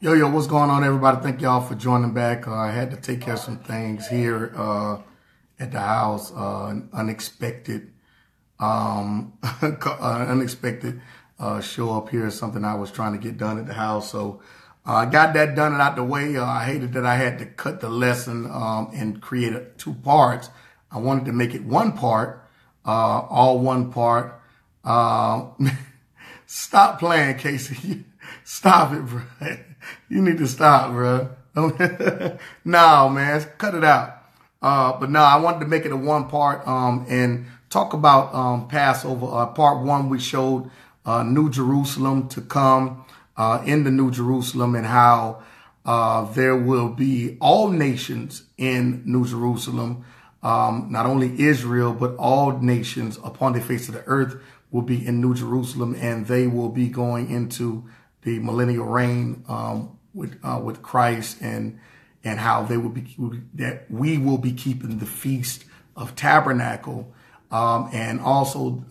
Yo, what's going on, everybody? Thank y'all for joining back. I had to take care of some things here at the house. Unexpected show up here is something I was trying to get done at the house. So I got that done and out the way. I hated that I had to cut the lesson and create two parts. I wanted to make it one part, all one part. Stop playing, Casey. Stop it, bro. You need to stop, bro. No, man, cut it out. But no, I wanted to make it a one part and talk about Passover. Part one, we showed New Jerusalem to come in the New Jerusalem and how there will be all nations in New Jerusalem. Not only Israel, but all nations upon the face of the earth will be in New Jerusalem, and they will be going into the millennial reign with Christ, and how they will be, that we will be keeping the Feast of Tabernacle. And also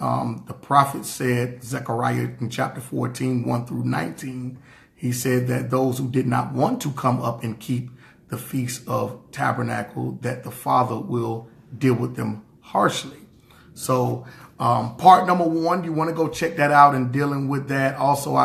the prophet said, Zechariah in chapter 14, 1 through 19, he said that those who did not want to come up and keep the Feast of Tabernacle, that the Father will deal with them harshly. So part number one, you want to go check that out and dealing with that. Also,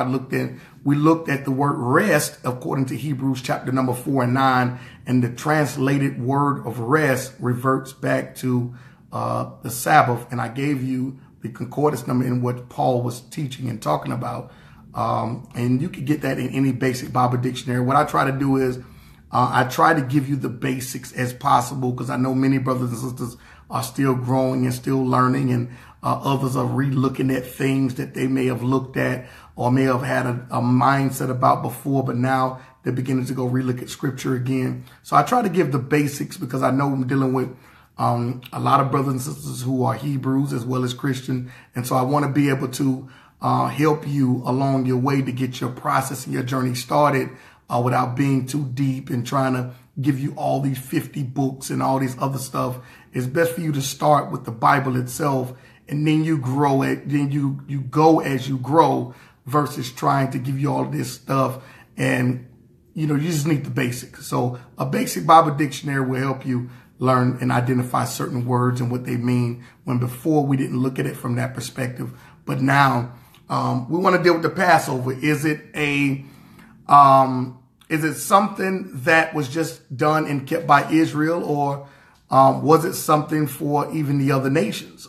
we looked at the word rest according to Hebrews chapter number 4 and 9, and the translated word of rest reverts back to the Sabbath. And I gave you the concordance number in what Paul was teaching and talking about. And you can get that in any basic Bible dictionary. What I try to do is I try to give you the basics as possible, because I know many brothers and sisters are still growing and still learning, and others are re-looking at things that they may have looked at or may have had a mindset about before, but now they're beginning to go re-look at scripture again. So I try to give the basics, because I know I'm dealing with a lot of brothers and sisters who are Hebrews as well as Christian. And so I want to be able to help you along your way to get your process and your journey started without being too deep and trying to give you all these 50 books and all these other stuff. It's best for you to start with the Bible itself, and then you grow it. Then you go as you grow, versus trying to give you all this stuff. And, you just need the basics. So a basic Bible dictionary will help you learn and identify certain words and what they mean, when before we didn't look at it from that perspective. But now we want to deal with the Passover. Is it something that was just done and kept by Israel, or was it something for even the other nations?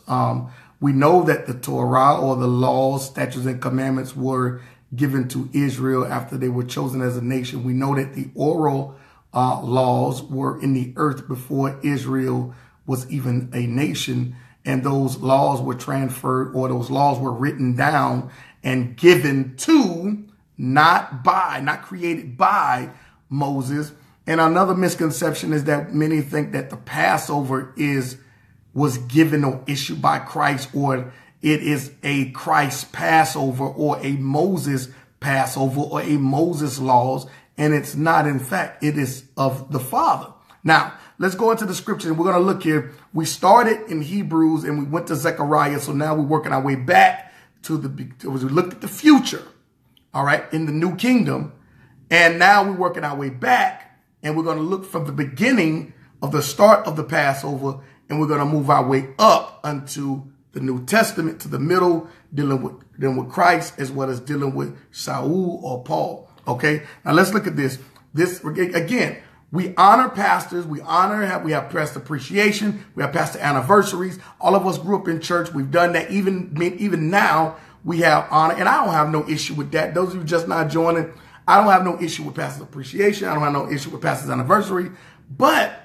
We know that the Torah, or the laws, statutes, and commandments were given to Israel after they were chosen as a nation. We know that the oral laws were in the earth before Israel was even a nation. And those laws were transferred, or those laws were written down and given to, not created by Moses. And another misconception is that many think that the Passover was given or issued by Christ, or it is a Christ Passover or a Moses Passover or a Moses laws. And it's not. In fact, it is of the Father. Now, let's go into the scripture. We're going to look here. We started in Hebrews and we went to Zechariah. So now we're working our way back to we looked at the future, all right, in the new kingdom. And now we're working our way back, and we're going to look from the beginning of the start of the Passover, and we're going to move our way up unto the New Testament, to the middle, dealing with Christ, as well as dealing with Saul or Paul. Okay, now let's look at this. This again, we honor pastors. We have pastor appreciation. We have pastor anniversaries. All of us grew up in church. We've done that. Even now we have honor, and I don't have no issue with that. Those of you just not joining, I don't have no issue with pastor's appreciation. I don't have no issue with pastor's anniversary, but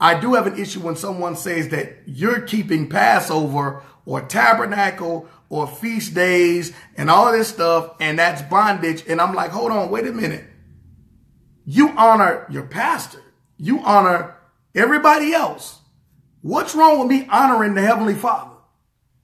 I do have an issue when someone says that you're keeping Passover or tabernacle or feast days and all this stuff, and that's bondage. And I'm like, hold on, wait a minute. You honor your pastor. You honor everybody else. What's wrong with me honoring the Heavenly Father?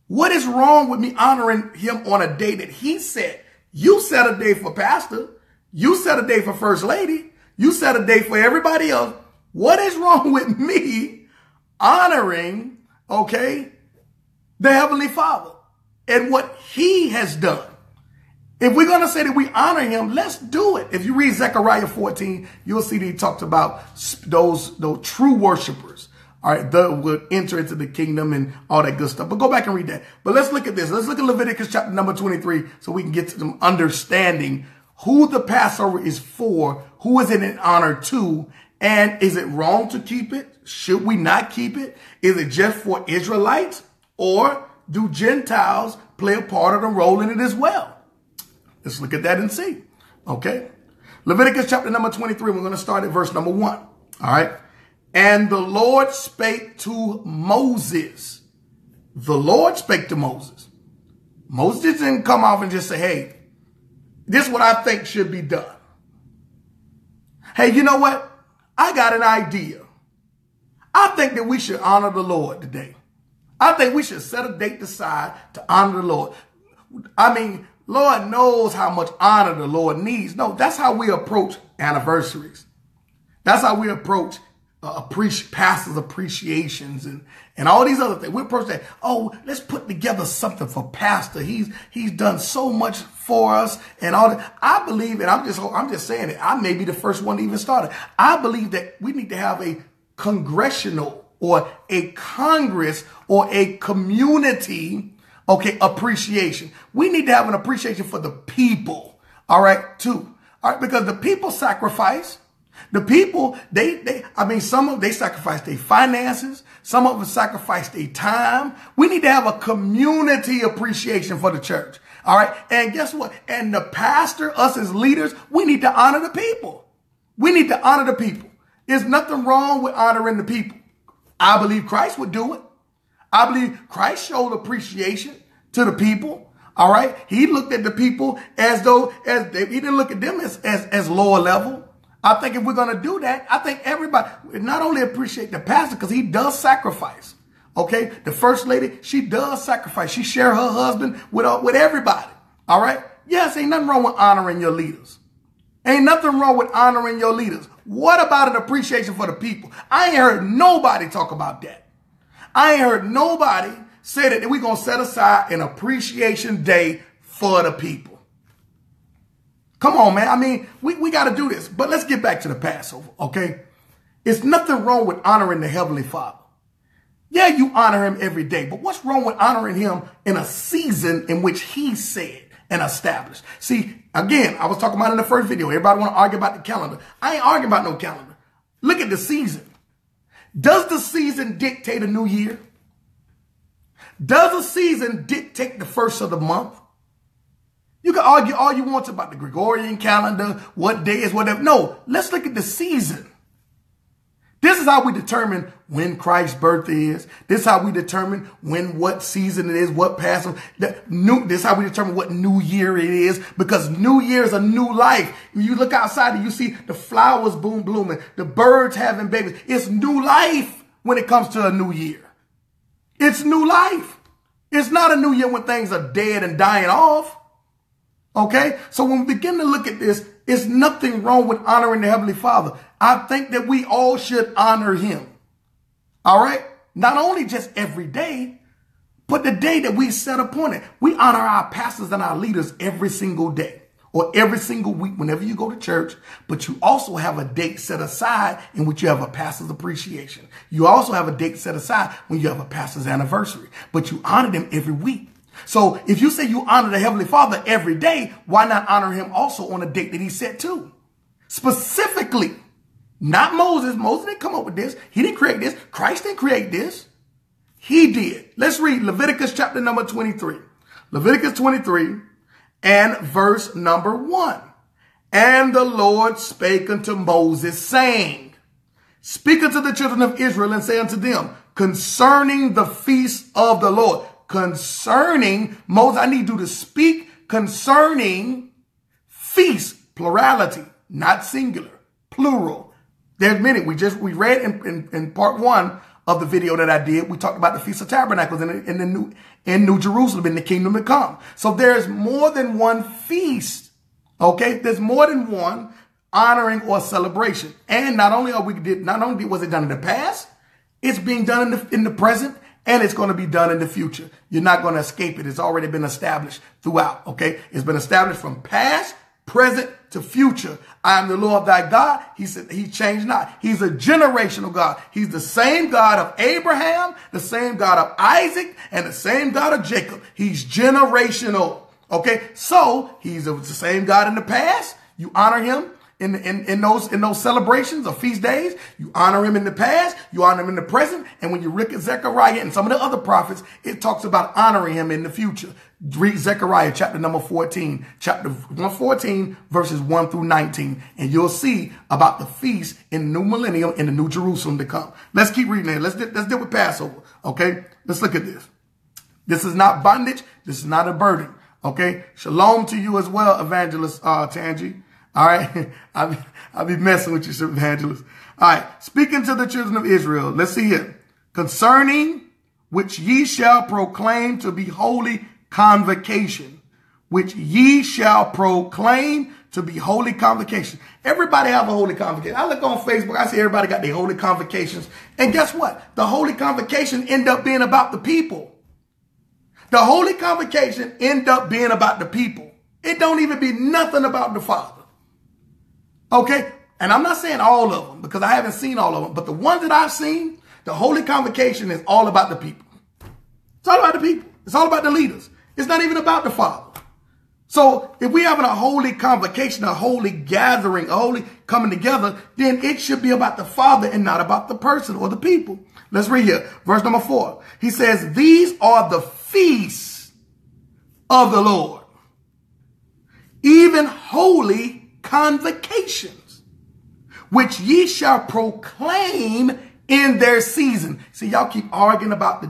What is wrong with me honoring him on a day that he set? You set a day for pastor. You set a day for first lady. You set a day for everybody else. What is wrong with me honoring, okay, the Heavenly Father and what he has done? If we're going to say that we honor him, let's do it. If you read Zechariah 14, you'll see that he talks about those true worshipers. All right, that would enter into the kingdom and all that good stuff. But go back and read that. But let's look at this. Let's look at Leviticus chapter number 23 so we can get to some understanding who the Passover is for, who is it in honor to, and is it wrong to keep it? Should we not keep it? Is it just for Israelites, or do Gentiles play a part of the role in it as well? Let's look at that and see. Okay. Leviticus chapter number 23. We're going to start at verse number 1. All right. And the Lord spake to Moses. The Lord spake to Moses. Moses didn't come off and just say, hey, this is what I think should be done. Hey, you know what? I got an idea. I think that we should honor the Lord today. I think we should set a date aside to honor the Lord. I mean, Lord knows how much honor the Lord needs. No, that's how we approach anniversaries. That's how we approach pastors' appreciations and all these other things. We approach that. Oh, let's put together something for pastor. He's done so much for us and all that. I believe, and I'm just saying it. I may be the first one to even start it. I believe that we need to have a congressional or a Congress or a community, okay, appreciation. We need to have an appreciation for the people. All right, too. All right, because the people sacrifice. The people, some of them, they sacrifice their finances. Some of them sacrifice their time. We need to have a community appreciation for the church. All right. And guess what? And the pastor, us as leaders, we need to honor the people. We need to honor the people. There's nothing wrong with honoring the people. I believe Christ would do it. I believe Christ showed appreciation to the people. All right. He looked at the people he didn't look at them as lower level. I think if we're going to do that, I think everybody not only appreciate the pastor because he does sacrifice. Okay. The first lady, she does sacrifice. She shares her husband with everybody. All right. Yes. Ain't nothing wrong with honoring your leaders. Ain't nothing wrong with honoring your leaders. What about an appreciation for the people? I ain't heard nobody talk about that. I ain't heard nobody say that we're going to set aside an appreciation day for the people. Come on, man. I mean, we got to do this. But let's get back to the Passover, okay? It's nothing wrong with honoring the Heavenly Father. Yeah, you honor him every day. But what's wrong with honoring him in a season in which he said and established? See, again, I was talking about in the first video. Everybody want to argue about the calendar. I ain't arguing about no calendar. Look at the season. Does the season dictate a new year? Does the season dictate the first of the month? You can argue all you want about the Gregorian calendar, what day is whatever. No, let's look at the season. This is how we determine when Christ's birthday is. This is how we determine what season it is, what Passover. This is how we determine what new year it is, because new year is a new life. When you look outside and you see the flowers blooming, the birds having babies. It's new life when it comes to a new year. It's new life. It's not a new year when things are dead and dying off. Okay, so when we begin to look at this, it's nothing wrong with honoring the Heavenly Father. I think that we all should honor him. All right, not only just every day, but the day that we set upon it. We honor our pastors and our leaders every single day or every single week whenever you go to church. But you also have a date set aside in which you have a pastor's appreciation. You also have a date set aside when you have a pastor's anniversary, but you honor them every week. So if you say you honor the Heavenly Father every day, why not honor him also on a date that he set too? Specifically, not Moses. Moses didn't come up with this. He didn't create this. Christ didn't create this. He did. Let's read Leviticus chapter number 23. Leviticus 23 and verse number 1. And the Lord spake unto Moses, saying, Speak unto the children of Israel and say unto them, concerning the feast of the Lord. Concerning, Moses, I need you to speak concerning feast, plurality, not singular, plural. There's many. We read in part 1 of the video that I did. We talked about the Feast of Tabernacles in New Jerusalem, in the kingdom to come. So there's more than one feast. Okay, there's more than one honoring or celebration. And not only was it done in the past, it's being done in the present And it's going to be done in the future. You're not going to escape it. It's already been established throughout, okay? It's been established from past, present to future. I am the Lord thy God. He said he changed not. He's a generational God. He's the same God of Abraham, the same God of Isaac, and the same God of Jacob. He's generational, okay? So he's the same God in the past. You honor him in those celebrations or feast days. You honor him in the past, you honor him in the present, and when you look at Zechariah and some of the other prophets, it talks about honoring him in the future. Read Zechariah chapter number 14, chapter 114, verses 1 through 19, and you'll see about the feast in the new millennium in the new Jerusalem to come. Let's keep reading it. Let's deal with Passover, okay? Let's look at this. This is not bondage. This is not a burden, okay? Shalom to you as well, Evangelist Tangi. All right. I'll be messing with you, evangelist. All right. Speaking to the children of Israel. Let's see here. Concerning which ye shall proclaim to be holy convocation, which ye shall proclaim to be holy convocation. Everybody have a holy convocation. I look on Facebook. I see everybody got their holy convocations. And guess what? The holy convocation end up being about the people. The holy convocation end up being about the people. It don't even be nothing about the Father. Okay, and I'm not saying all of them because I haven't seen all of them, but the ones that I've seen, the holy convocation is all about the people. It's all about the people. It's all about the leaders. It's not even about the Father. So if we're having a holy convocation, a holy gathering, a holy coming together, then it should be about the Father and not about the person or the people. Let's read here. Verse number 4. He says, these are the feasts of the Lord, even holy convocations, which ye shall proclaim in their season. See, y'all keep arguing about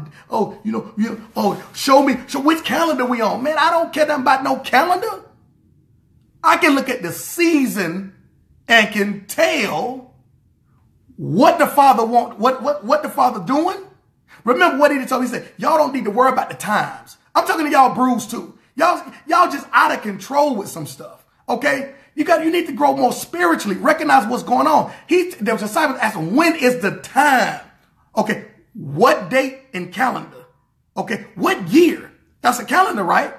show me which calendar we on. Man, I don't care nothing about no calendar. I can look at the season and can tell what the Father want, what the Father doing. Remember what he told me? He said, y'all don't need to worry about the times. I'm talking to y'all bruised too. Y'all just out of control with some stuff. Okay? You need to grow more spiritually. Recognize what's going on. There was a disciple asking, when is the time? Okay. What date and calendar? Okay. What year? That's a calendar, right?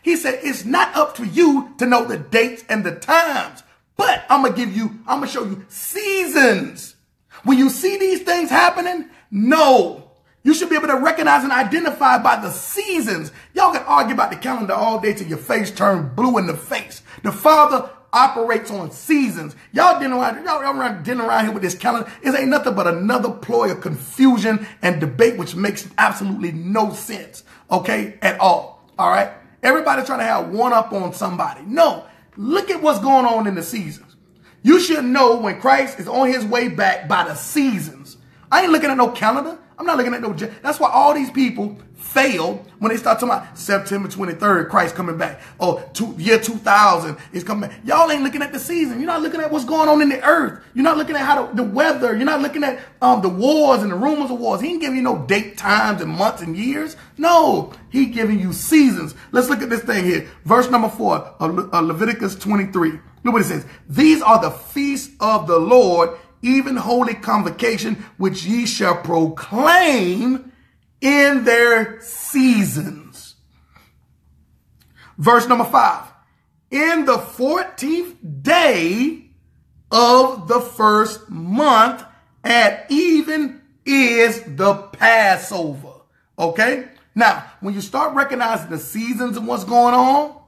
He said, it's not up to you to know the dates and the times, but I'm going to show you seasons. When you see these things happening, no, you should be able to recognize and identify by the seasons. Y'all can argue about the calendar all day till your face turn blue in the face. The Father operates on seasons. Y'all dinner around here with this calendar. It ain't nothing but another ploy of confusion and debate, which makes absolutely no sense, okay, at all. All right. Everybody's trying to have one up on somebody. No, look at what's going on in the seasons. You should know when Christ is on his way back by the seasons. I ain't looking at no calendar. I'm not looking at no. That's why all these people fail when they start talking about September 23rd, Christ coming back. Oh, year 2000 is coming back. Y'all ain't looking at the season. You're not looking at what's going on in the earth. You're not looking at how the weather. You're not looking at the wars and the rumors of wars. He ain't giving you no date, times, and months and years. No, he giving you seasons. Let's look at this thing here. Verse number 4 of Leviticus 23. Look what it says. These are the feasts of the Lord, even holy convocation, which ye shall proclaim in their seasons. Verse number 5. In the 14th day of the first month at even is the Passover. Okay? Now, when you start recognizing the seasons and what's going on,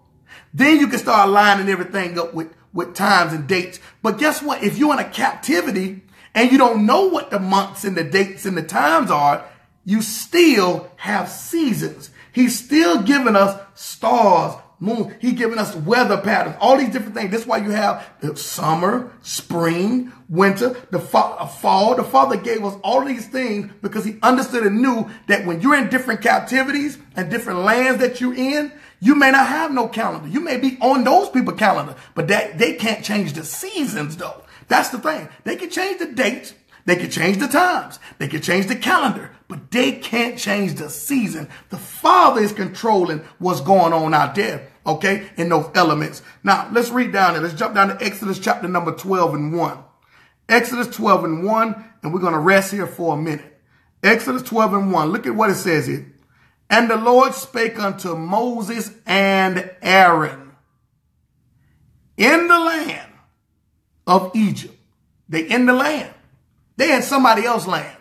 then you can start lining everything up with times and dates. But guess what? If you're in a captivity and you don't know what the months and the dates and the times are, you still have seasons. He's still giving us stars, moon. He's giving us weather patterns, all these different things. That's why you have the summer, spring, winter, the fall. The Father gave us all these things because he understood and knew that when you're in different captivities and different lands that you're in, you may not have no calendar. You may be on those people's calendar, but they can't change the seasons though. That's the thing. They can change the dates. They can change the times. They can change the calendar, but they can't change the season. The Father is controlling what's going on out there, okay, in those elements. Now, let's read down there. Let's jump down to Exodus chapter number 12 and 1. Exodus 12 and 1, and we're going to rest here for a minute. Exodus 12 and 1. Look at what it says here. And the Lord spake unto Moses and Aaron in the land of Egypt. They in the land. They in somebody else's land.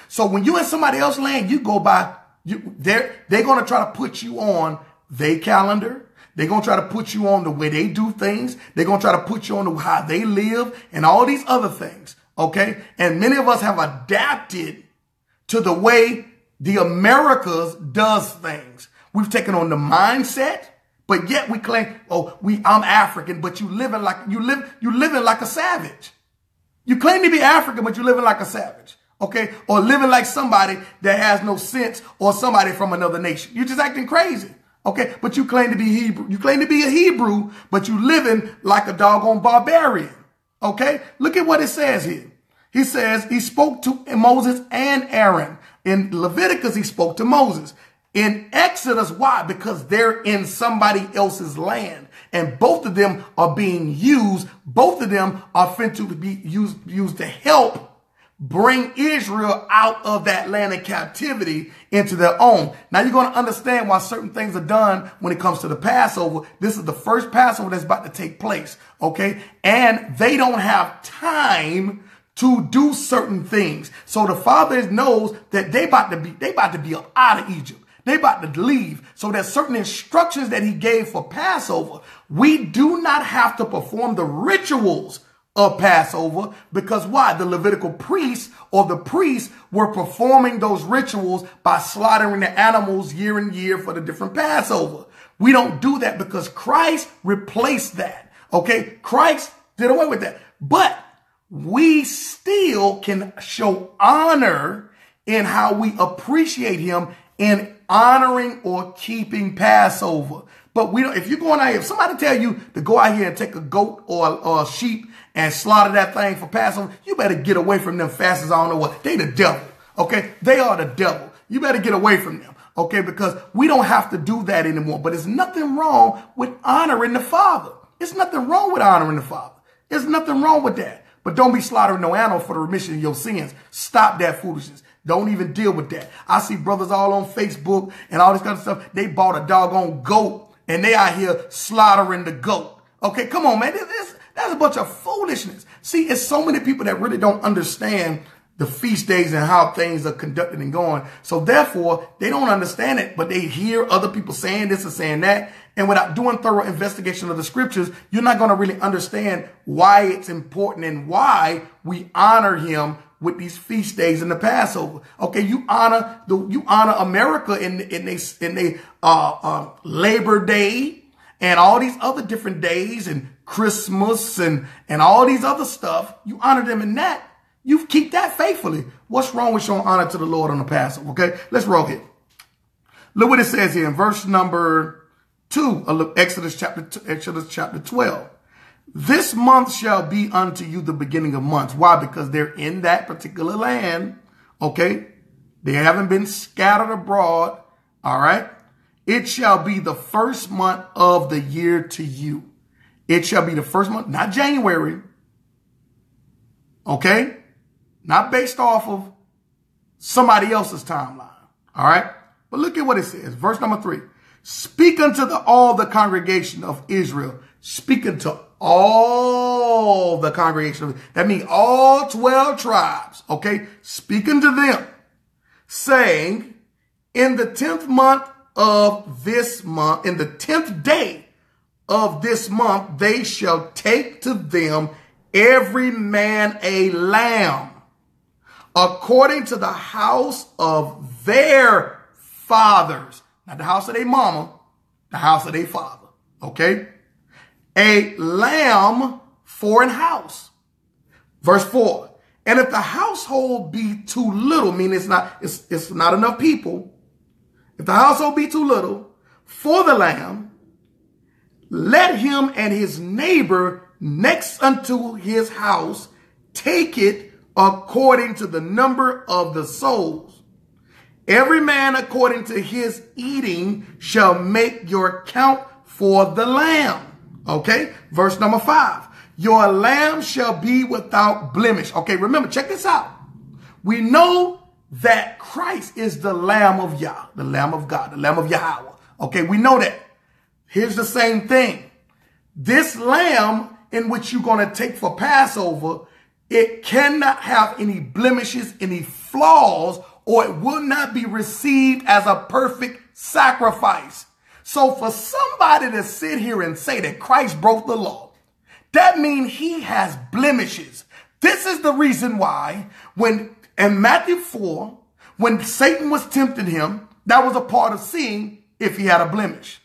So when you in somebody else's land, you go by, they're going to try to put you on their calendar. They're going to try to put you on the way they do things. They're going to try to put you on how they live and all these other things. Okay. And many of us have adapted to the way the Americas does things. We've taken on the mindset, but yet we claim, oh, I'm African, but you living like a savage. You claim to be African, but you're living like a savage. Okay. Or living like somebody that has no sense or somebody from another nation. You're just acting crazy. Okay. But you claim to be Hebrew. You claim to be a Hebrew, but you living like a doggone barbarian. Okay. Look at what it says here. He says he spoke to Moses and Aaron. In Leviticus, he spoke to Moses. In Exodus, why? Because they're in somebody else's land. And both of them are being used. Both of them are fit to be used to help bring Israel out of that land of captivity into their own. Now you're going to understand why certain things are done when it comes to the Passover. This is the first Passover that's about to take place. Okay. And they don't have time to do certain things. So the Father knows that they about to be up out of Egypt. They about to leave. So there's certain instructions that he gave for Passover. We do not have to perform the rituals of Passover because why? The Levitical priests or the priests were performing those rituals by slaughtering the animals year and year for the different Passover. We don't do that because Christ replaced that. Okay. Christ did away with that, but we still can show honor in how we appreciate him in honoring or keeping Passover. But we don't, if you're going out here, if somebody tell you to go out here and take a goat or a sheep and slaughter that thing for Passover, you better get away from them fast as I don't know what. They the devil. Okay. They are the devil. You better get away from them. Okay. Because we don't have to do that anymore, but there's nothing wrong with honoring the Father. It's nothing wrong with honoring the Father. There's nothing wrong with that. But don't be slaughtering no animal for the remission of your sins. Stop that foolishness. Don't even deal with that. I see brothers all on Facebook and all this kind of stuff. They bought a doggone goat and they out here slaughtering the goat. Okay, come on, man. That's a bunch of foolishness. See, it's so many people that really don't understand the feast days and how things are conducted and going. So therefore, they don't understand it, but they hear other people saying this and saying that. And without doing thorough investigation of the scriptures, you're not going to really understand why it's important and why we honor him with these feast days in the Passover. Okay, you honor America in Labor Day and all these other different days and Christmas and all these other stuff. You honor them in that. You keep that faithfully. What's wrong with showing honor to the Lord on the Passover? Okay, let's roll here. Look what it says here in verse number 2 of Exodus chapter 12. This month shall be unto you the beginning of months. Why? Because they're in that particular land. Okay. They haven't been scattered abroad. All right. It shall be the first month of the year to you. It shall be the first month, not January. Okay. Not based off of somebody else's timeline. All right. But look at what it says. Verse number 3. Speak unto all the congregation of Israel. Speak unto all the congregation. That means all 12 tribes. Okay. Speak unto them, saying, in the 10th month of this month, in the 10th day of this month, they shall take to them every man a lamb, according to the house of their fathers. Not the house of their mama, the house of their father. Okay. A lamb for an house. Verse 4. And if the household be too little, meaning it's not enough people. If the household be too little for the lamb, let him and his neighbor next unto his house take it according to the number of the souls. Every man according to his eating shall make your count for the lamb. Okay. Verse number 5. Your lamb shall be without blemish. Okay. Remember, check this out. We know that Christ is the Lamb of Yah, the Lamb of God, the Lamb of Yahweh. Okay, we know that. Here's the same thing. This lamb in which you're going to take for Passover, it cannot have any blemishes, any flaws, or it will not be received as a perfect sacrifice. So for somebody to sit here and say that Christ broke the law, that means he has blemishes. This is the reason why when in Matthew 4, when Satan was tempting him, that was a part of seeing if he had a blemish.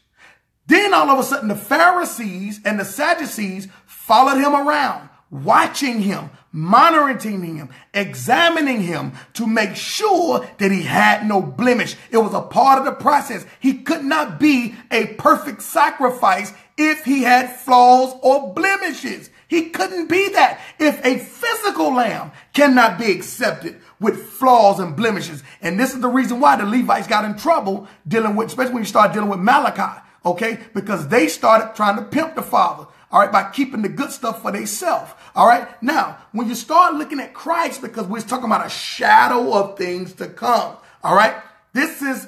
Then all of a sudden the Pharisees and the Sadducees followed him around, watching him, monitoring him, examining him to make sure that he had no blemish. It was a part of the process. He could not be a perfect sacrifice if he had flaws or blemishes. He couldn't be that. If a physical lamb cannot be accepted with flaws and blemishes. And this is the reason why the Levites got in trouble dealing with, especially when you start dealing with Malachi. Okay, because they started trying to pimp the Father, all right, by keeping the good stuff for themselves. All right. Now, when you start looking at Christ, because we're talking about a shadow of things to come. All right. This is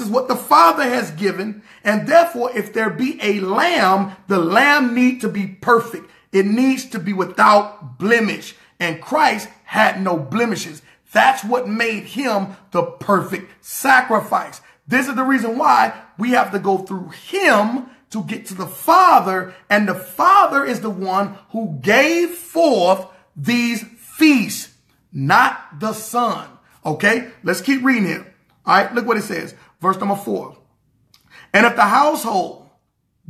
what the Father has given. And therefore, if there be a lamb, the lamb needs to be perfect. It needs to be without blemish. And Christ had no blemishes. That's what made him the perfect sacrifice. This is the reason why we have to go through him to get to the Father. And the Father is the one who gave forth these feasts, not the Son. Okay, let's keep reading here. All right, look what it says. Verse number 4. And if the household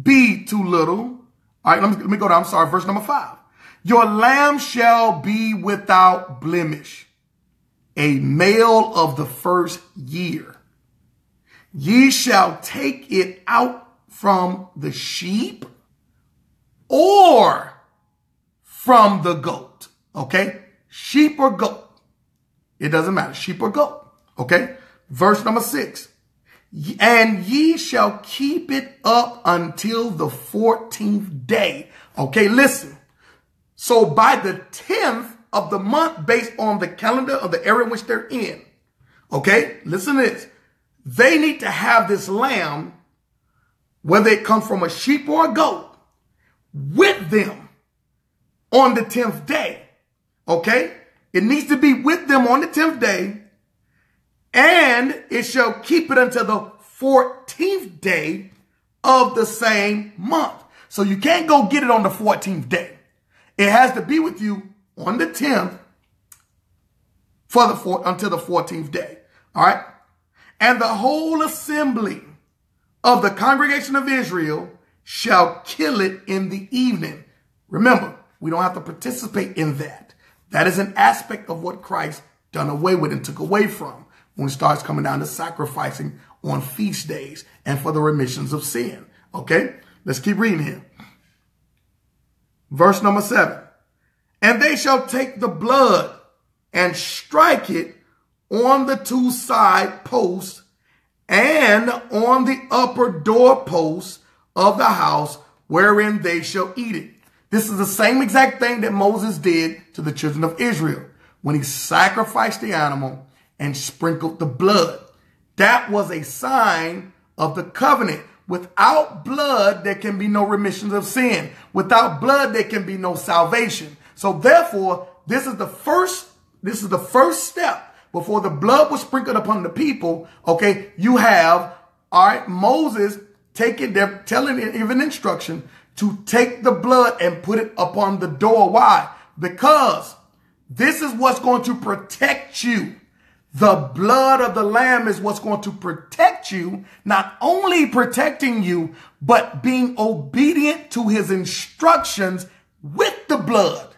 be too little, all right, let me go down. I'm sorry, verse number 5. Your lamb shall be without blemish, a male of the first year. Ye shall take it out from the sheep or from the goat. Okay? Sheep or goat. It doesn't matter. Sheep or goat. Okay? Verse number 6. And ye shall keep it up until the 14th day. Okay, listen. So by the 10th of the month, based on the calendar of the area in which they're in. Okay? Listen to this. They need to have this lamb, whether it comes from a sheep or a goat, with them on the 10th day. Okay? It needs to be with them on the 10th day, and it shall keep it until the 14th day of the same month. So you can't go get it on the 14th day. It has to be with you on the 10th until the 14th day. All right? And the whole assembly of the congregation of Israel shall kill it in the evening. Remember, we don't have to participate in that. That is an aspect of what Christ done away with and took away from when it starts coming down to sacrificing on feast days and for the remissions of sin. Okay, let's keep reading here. Verse number 7. And they shall take the blood and strike it on the two side posts and on the upper doorposts of the house wherein they shall eat it. This is the same exact thing that Moses did to the children of Israel when he sacrificed the animal and sprinkled the blood. That was a sign of the covenant. Without blood, there can be no remission of sin. Without blood, there can be no salvation. So therefore, this is the first step. Before the blood was sprinkled upon the people, okay, you have, all right, Moses they're telling it, even instruction, to take the blood and put it upon the door. Why? Because this is what's going to protect you. The blood of the lamb is what's going to protect you, not only protecting you, but being obedient to his instructions with the blood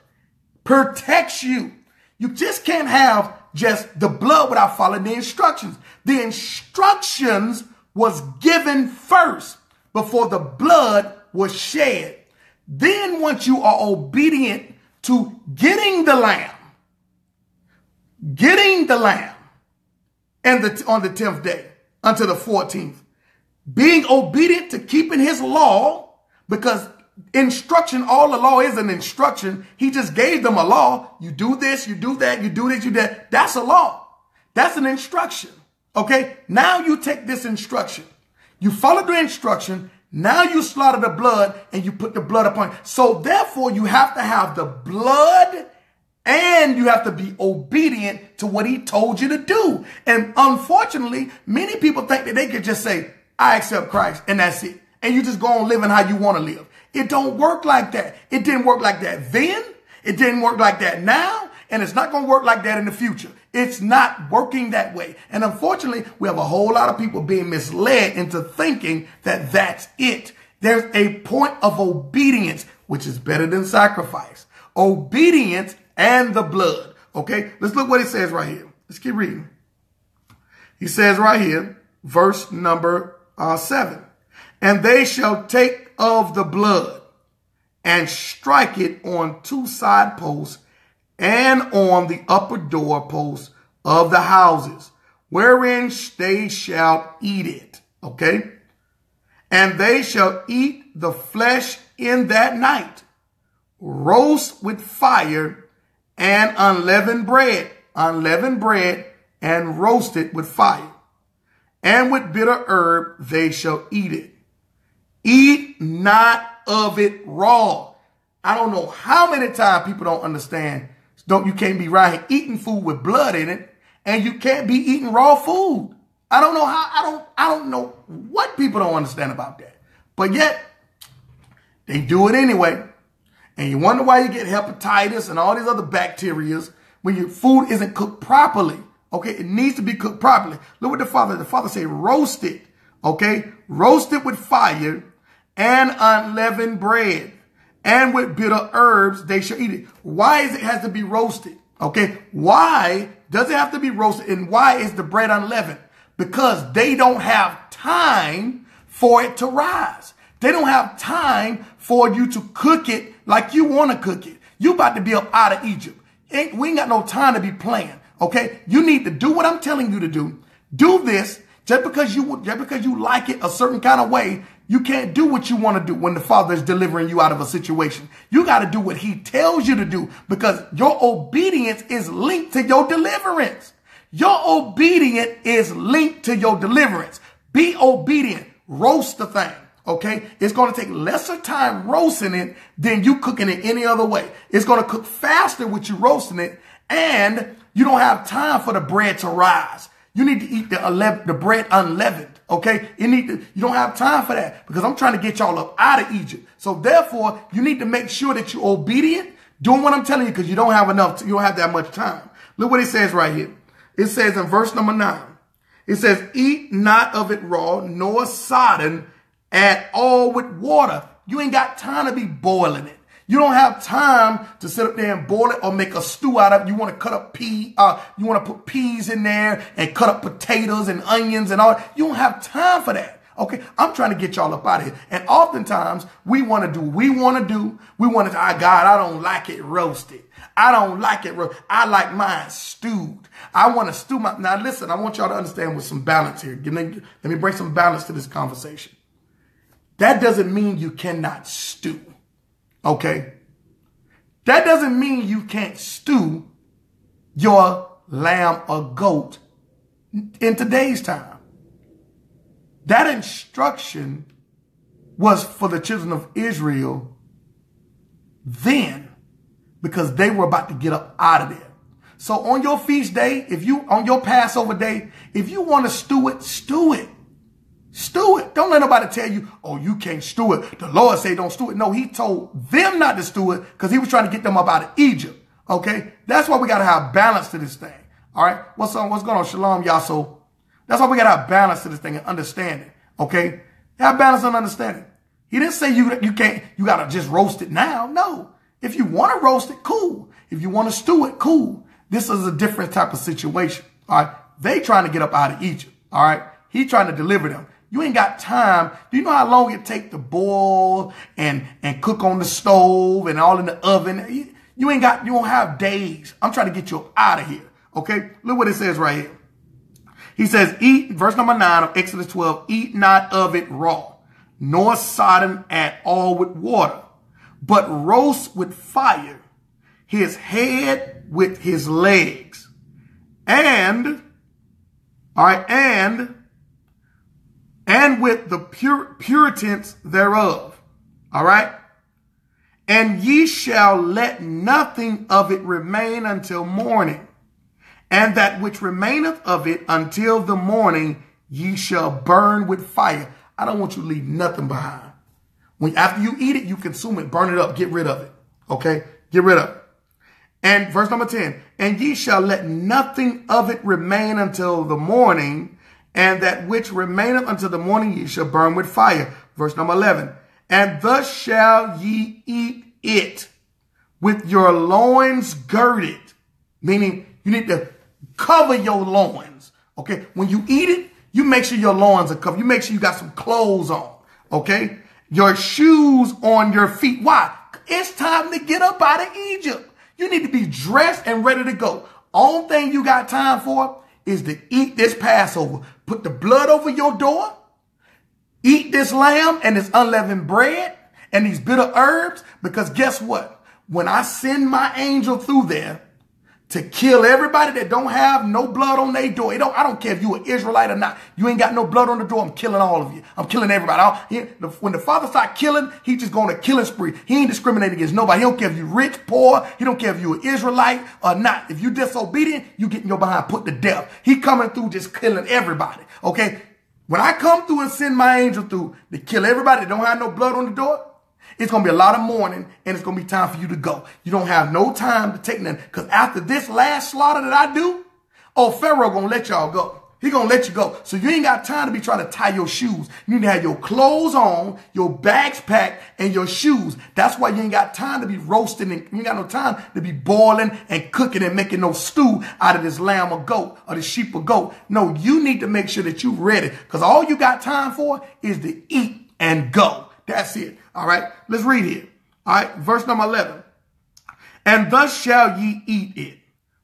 protects you. You just can't have just the blood without following the instructions. The instructions was given first before the blood was shed. Then once you are obedient to getting the lamb, and on the 10th day until the 14th, being obedient to keeping his law, because instruction, all the law is an instruction. He just gave them a law. You do this, you do that, you do this, you do that. That's a law. That's an instruction. Okay. Now you take this instruction. You follow the instruction. Now you slaughter the blood and you put the blood upon. So therefore you have to have the blood and you have to be obedient to what he told you to do. And unfortunately, many people think that they could just say, I accept Christ and that's it. And you just go on living how you want to live. It don't work like that. It didn't work like that then. It didn't work like that now. And it's not going to work like that in the future. It's not working that way. And unfortunately, we have a whole lot of people being misled into thinking that that's it. There's a point of obedience, which is better than sacrifice. Obedience and the blood. Okay, let's look what it says right here. Let's keep reading. He says right here, verse number 7. And they shall take of the blood and strike it on 2 side posts and on the upper door posts of the houses, wherein they shall eat it. Okay. And they shall eat the flesh in that night, roast with fire and unleavened bread, and roast it with fire. And with bitter herb they shall eat it. Eat not of it raw. I don't know how many times people don't understand. You can't be right here eating food with blood in it, and you can't be eating raw food. I don't know how, I don't know what people don't understand about that. But yet, they do it anyway. And you wonder why you get hepatitis and all these other bacterias when your food isn't cooked properly. Okay, it needs to be cooked properly. Look what the Father said, roast it. Okay, roast it with fire and unleavened bread. And with bitter herbs, they shall eat it. Why is it has to be roasted? Okay. Why does it have to be roasted? And why is the bread unleavened? Because they don't have time for it to rise. They don't have time for you to cook it like you want to cook it. You about to be up out of Egypt. We ain't got no time to be playing. Okay. You need to do what I'm telling you to do. Do this. Just because you like it a certain kind of way, you can't do what you want to do when the Father is delivering you out of a situation. You got to do what he tells you to do because your obedience is linked to your deliverance. Your obedience is linked to your deliverance. Be obedient. Roast the thing. Okay. It's going to take lesser time roasting it than you cooking it any other way. It's going to cook faster with you roasting it. And you don't have time for the bread to rise. You need to eat the bread unleavened. Okay. You don't have time for that because I'm trying to get y'all up out of Egypt. So therefore you need to make sure that you're obedient, doing what I'm telling you, because you don't have you don't have that much time. Look what it says right here. It says in verse number 9, it says, eat not of it raw, nor sodden at all with water. You ain't got time to be boiling it. You don't have time to sit up there and boil it or make a stew out of it. You want to cut up you want to put peas in there and cut up potatoes and onions and all. You don't have time for that. Okay. I'm trying to get y'all up out of here. And oftentimes we want to God, I don't like it roasted. I don't like it. I like mine stewed. I want to stew now listen, I want y'all to understand with some balance here. Let me bring some balance to this conversation. That doesn't mean you cannot stew. Okay. That doesn't mean you can't stew your lamb or goat in today's time. That instruction was for the children of Israel then because they were about to get up out of there. So on your feast day, on your Passover day, if you want to stew it, stew it. Stew it. Don't let nobody tell you, oh, you can't stew it. The Lord say don't stew it. No, he told them not to stew it because he was trying to get them up out of Egypt. Okay. That's why we got to have balance to this thing. All right. What's going on? Shalom, y'all. So that's why we got to have balance to this thing and understanding. Okay. Have balance and understanding. He didn't say you got to just roast it now. No. If you want to roast it, cool. If you want to stew it, cool. This is a different type of situation. All right. They trying to get up out of Egypt. All right. He trying to deliver them. You ain't got time. Do you know how long it take to boil and cook on the stove and all in the oven? You don't have days. I'm trying to get you out of here. Okay. Look what it says right here. He says, eat, verse number 9 of Exodus 12, eat not of it raw, nor sodden at all with water, but roast with fire his head with his legs, and All right. And with the puritans thereof. All right. And ye shall let nothing of it remain until morning. And that which remaineth of it until the morning ye shall burn with fire. I don't want you to leave nothing behind. After you eat it, you consume it, burn it up, get rid of it. Okay? Get rid of it. And verse number 10, and ye shall let nothing of it remain until the morning, and that which remaineth until the morning ye shall burn with fire. Verse number 11, and thus shall ye eat it with your loins girded. Meaning you need to cover your loins. Okay? When you eat it, you make sure your loins are covered. You make sure you got some clothes on. Okay? Your shoes on your feet. Why? It's time to get up out of Egypt. You need to be dressed and ready to go. Only thing you got time for is to eat this Passover. Put the blood over your door. Eat this lamb and this unleavened bread and these bitter herbs. Because guess what? When I send my angel through there to kill everybody that don't have no blood on their door. I don't care if you an Israelite or not. You ain't got no blood on the door. I'm killing all of you. I'm killing everybody. When the Father start killing, he just going to killing spree. He ain't discriminating against nobody. He don't care if you rich, poor. He don't care if you an Israelite or not. If you disobedient, you getting your behind put to death. He coming through just killing everybody. Okay? When I come through and send my angel through to kill everybody that don't have no blood on the door, it's going to be a lot of mourning, and it's going to be time for you to go. You don't have no time to take nothing. Because after this last slaughter that I do, Pharaoh going to let y'all go. He going to let you go. So you ain't got time to be trying to tie your shoes. You need to have your clothes on, your bags packed, and your shoes. That's why you ain't got time to be roasting, and you ain't got no time to be boiling and cooking and making no stew out of this lamb or goat or this sheep or goat. No, you need to make sure that you're ready. Because all you got time for is to eat and go. That's it. All right. Let's read here. All right. Verse number 11. And thus shall ye eat it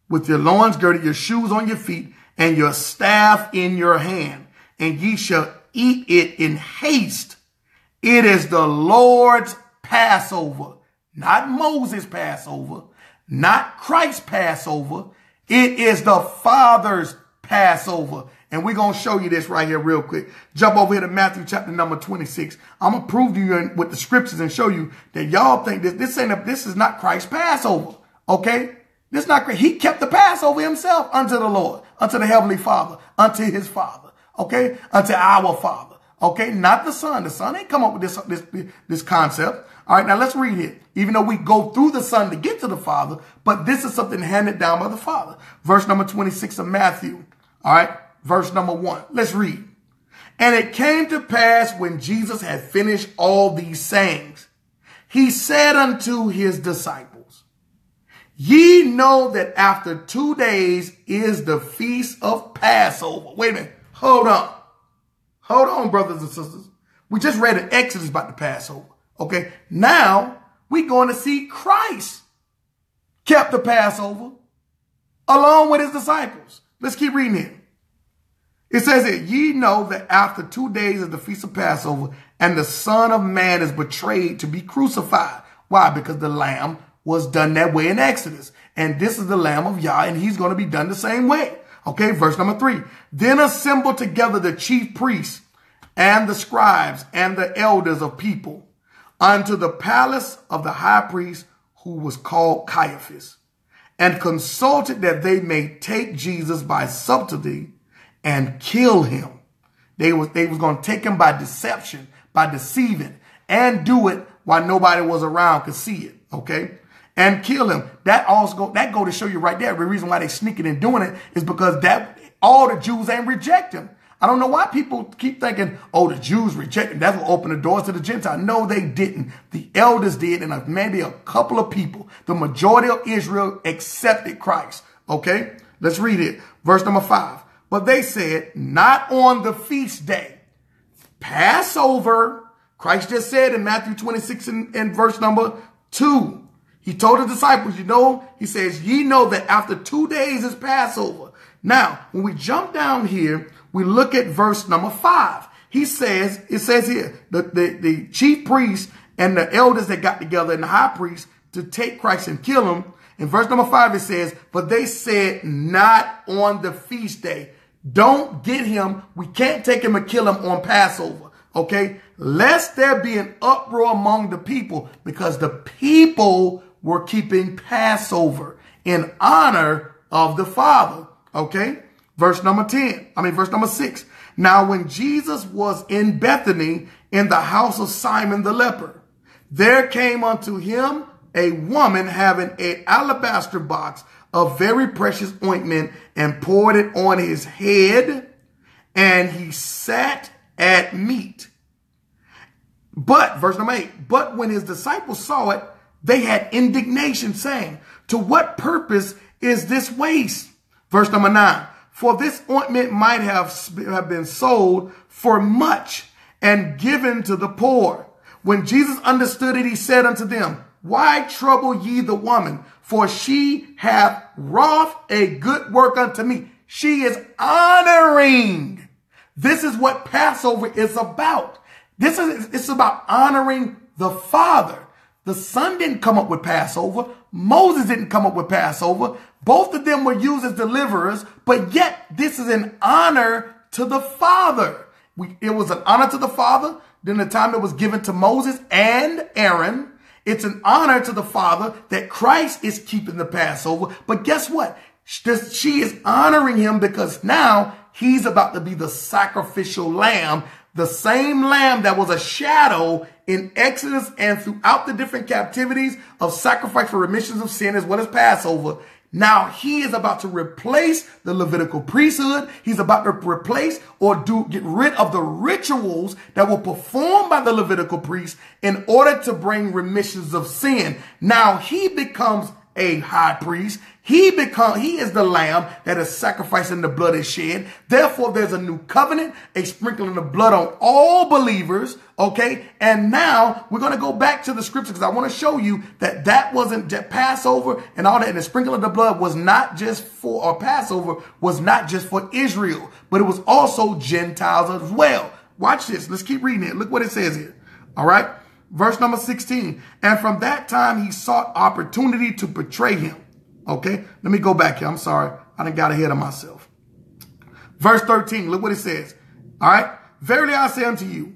with your loins girded, your shoes on your feet, and your staff in your hand. And ye shall eat it in haste. It is the Lord's Passover, not Moses' Passover, not Christ's Passover. It is the Father's Passover. And we're going to show you this right here real quick. Jump over here to Matthew chapter number 26. I'm going to prove to you with the scriptures and show you that y'all think this is not Christ's Passover. Okay? This is not great. He kept the Passover himself unto the Lord, unto the Heavenly Father, unto his Father. Okay? Unto our Father. Okay? Not the Son. The Son ain't come up with this concept. All right. Now let's read it. Even though we go through the Son to get to the Father, but this is something handed down by the Father. Verse number 26 of Matthew. All right. Verse number 1. Let's read. And it came to pass when Jesus had finished all these sayings, he said unto his disciples, ye know that after 2 days is the feast of Passover. Wait a minute. Hold on. Hold on, brothers and sisters. We just read in Exodus about the Passover. Okay. Now we're going to see Christ kept the Passover along with his disciples. Let's keep reading it. It says that ye know that after 2 days is the feast of Passover, and the Son of Man is betrayed to be crucified. Why? Because the Lamb was done that way in Exodus. And this is the Lamb of Yah, and he's going to be done the same way. Okay, verse number 3. Then assembled together the chief priests and the scribes and the elders of people unto the palace of the high priest, who was called Caiaphas, and consulted that they may take Jesus by subtlety and kill him. They was going to take him by deception, by deceiving, and do it while nobody was around could see it. Okay. And kill him. That go to show you right there. The reason why they sneaking and doing it is because all the Jews ain't reject him. I don't know why people keep thinking, oh, the Jews reject him. That's what opened the doors to the Gentiles. No, they didn't. The elders did, and maybe a couple of people. The majority of Israel accepted Christ. Okay. Let's read it. Verse number 5. But they said, not on the feast day. Passover. Christ just said in Matthew 26 and verse number 2. He told the disciples, he says, ye know that after 2 days is Passover. Now, when we jump down here, we look at verse number 5. It says here, the chief priests and the elders that got together and the high priest to take Christ and kill him. In verse number 5, it says, but they said not on the feast day. Don't get him. We can't take him and kill him on Passover. Okay. Lest there be an uproar among the people, because the people were keeping Passover in honor of the Father. Okay. Verse number 6. Now, when Jesus was in Bethany in the house of Simon the leper, there came unto him a woman having an alabaster box of very precious ointment, and poured it on his head, and he sat at meat. But, verse number 8, but when his disciples saw it, they had indignation, saying, to what purpose is this waste? Verse number 9, for this ointment might have been sold for much and given to the poor. When Jesus understood it, he said unto them, why trouble ye the woman? For she hath wrought a good work unto me. She is honoring. This is what Passover is about. It's about honoring the Father. The Son didn't come up with Passover. Moses didn't come up with Passover. Both of them were used as deliverers, but yet this is an honor to the Father. It was an honor to the Father during the time it was given to Moses and Aaron. It's an honor to the Father that Christ is keeping the Passover. But guess what? She is honoring him because now he's about to be the sacrificial lamb, the same lamb that was a shadow in Exodus and throughout the different captivities of sacrifice for remissions of sin as well as Passover. Now he is about to replace the Levitical priesthood. He's about to replace or get rid of the rituals that were performed by the Levitical priest in order to bring remissions of sin. Now he becomes a high priest. He is the lamb that is sacrificed and the blood is shed. Therefore, there's a new covenant, a sprinkling of blood on all believers. Okay. And now we're going to go back to the scripture because I want to show you that wasn't just Passover and all that. And the sprinkling of the blood was not just for, or Passover was not just for Israel, but it was also Gentiles as well. Watch this. Let's keep reading it. Look what it says here. All right. Verse number 16. And from that time, he sought opportunity to betray him. Okay, let me go back here. I'm sorry. I done got ahead of myself. Verse 13, look what it says. All right. Verily I say unto you,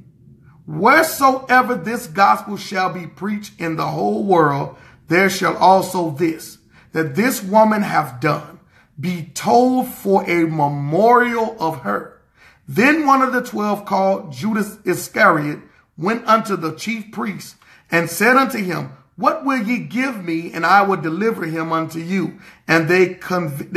wheresoever this gospel shall be preached in the whole world, there shall also this, that this woman hath done, be told for a memorial of her. Then one of the 12, called Judas Iscariot, went unto the chief priests and said unto him, what will ye give me, and I will deliver him unto you? And they covenanted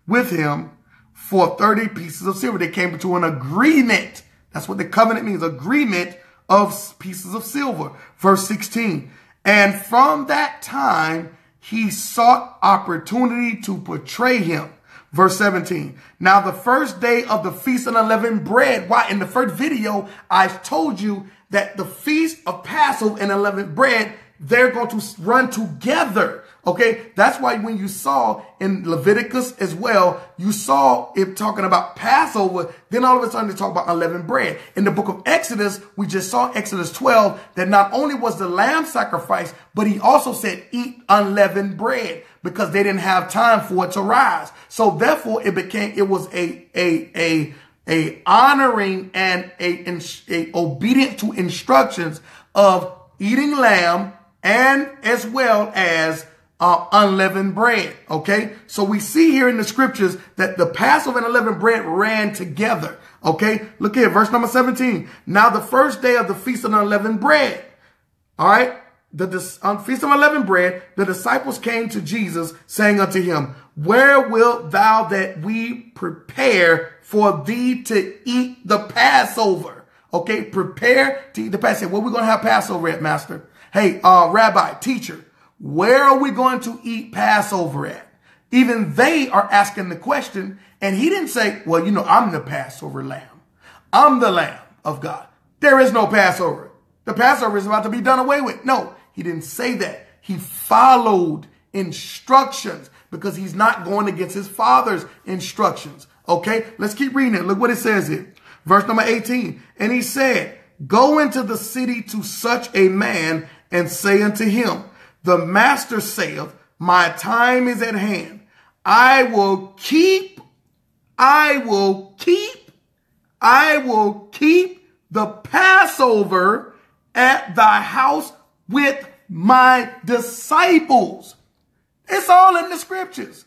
with him for 30 pieces of silver. They came to an agreement. That's what the covenant means, agreement of pieces of silver. Verse 16. And from that time, he sought opportunity to betray him. Verse 17. Now the first day of the Feast of Unleavened Bread. Why? In the first video, I told you that the Feast of Passover and Unleavened Bread, they're going to run together. Okay. That's why when you saw in Leviticus as well, you saw it talking about Passover. Then all of a sudden they talk about unleavened bread. In the book of Exodus, we just saw Exodus 12, that not only was the lamb sacrifice, but he also said, eat unleavened bread, because they didn't have time for it to rise. So therefore it was a honoring and a obedient to instructions of eating lamb and as well as unleavened bread. Okay. So we see here in the scriptures that the Passover and unleavened bread ran together. Okay. Look here, verse number 17. Now the first day of the Feast of Unleavened Bread. All right. On Feast of Unleavened Bread, the disciples came to Jesus saying unto him, where wilt thou that we prepare for thee to eat the Passover? Okay, prepare to eat the Passover. Where we going to have Passover at, Master? Hey, Rabbi, teacher, where are we going to eat Passover at? Even they are asking the question, and he didn't say, well, you know, I'm the Passover lamb. I'm the Lamb of God. There is no Passover. The Passover is about to be done away with. No, he didn't say that. He followed instructions because he's not going against his Father's instructions. Okay, let's keep reading it. Look what it says here. Verse number 18. And he said, go into the city to such a man and say unto him, the master saith, my time is at hand. I will keep the Passover at thy house with my disciples. It's all in the scriptures.